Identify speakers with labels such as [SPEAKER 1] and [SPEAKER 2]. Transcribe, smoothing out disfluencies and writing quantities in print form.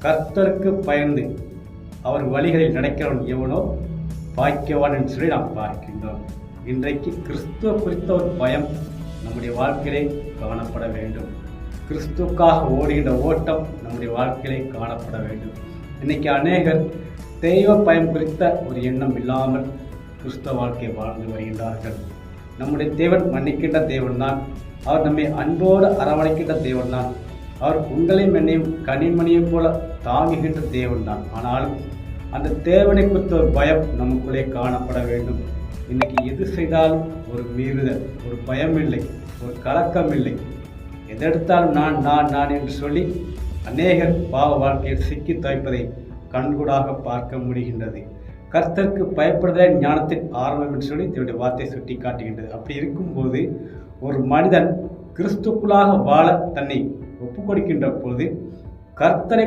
[SPEAKER 1] கர்த்தருக்கு பயந்து அவர் வழிகளில் நடக்கிறவன் எவனோ பாக்கியவான் என்று சொல்லி நாம் பார்க்கின்றோம். இன்றைக்கு கிறிஸ்துவ குறித்த ஒரு பயம் நம்முடைய வாழ்க்கையிலே காணப்பட வேண்டும். கிறிஸ்துவுக்காக ஓடுகின்ற ஓட்டம் நம்முடைய வாழ்க்கையிலே காணப்பட வேண்டும். இன்னைக்கு அநேகர் தெய்வ பயம் குறித்த ஒரு எண்ணம் இல்லாமல் கிறிஸ்தவ வாழ்க்கையை வாழ்ந்து வருகின்றார்கள். நம்முடைய தேவன் மன்னிக்கின்ற தேவன் தான். அவர் நம்மை அன்போடு அரவணைக்கின்ற தேவன் தான். அவர் உங்களையும் என்னையும் கனிமணியைப் போல தாங்குகின்ற தேவன் தான். ஆனாலும் அந்த தேவனை குறித்த ஒரு பயம் நமக்குள்ளே காணப்பட வேண்டும். இன்னைக்கு எது செய்தாலும் ஒரு மீறுதல், ஒரு பயம் இல்லை, ஒரு கலக்கம் இல்லை. எதெடுத்தாலும் நான் நான் நான் என்று சொல்லி அநேகர் பாவ வாழ்க்கையில் சிக்கி துவைப்பதை கண்கூடாக பார்க்க முடிகின்றது. கர்த்தருக்கு பயப்படுதலே ஞானத்தின் ஆரம்பம் என்று சொல்லி தன்னுடைய வார்த்தை சுட்டி காட்டுகின்றது. அப்படி இருக்கும்போது ஒரு மனிதன் கிறிஸ்துக்குள்ளாக வாழ தன்னை ஒப்புக் கொடுக்கின்ற போது கர்த்தரை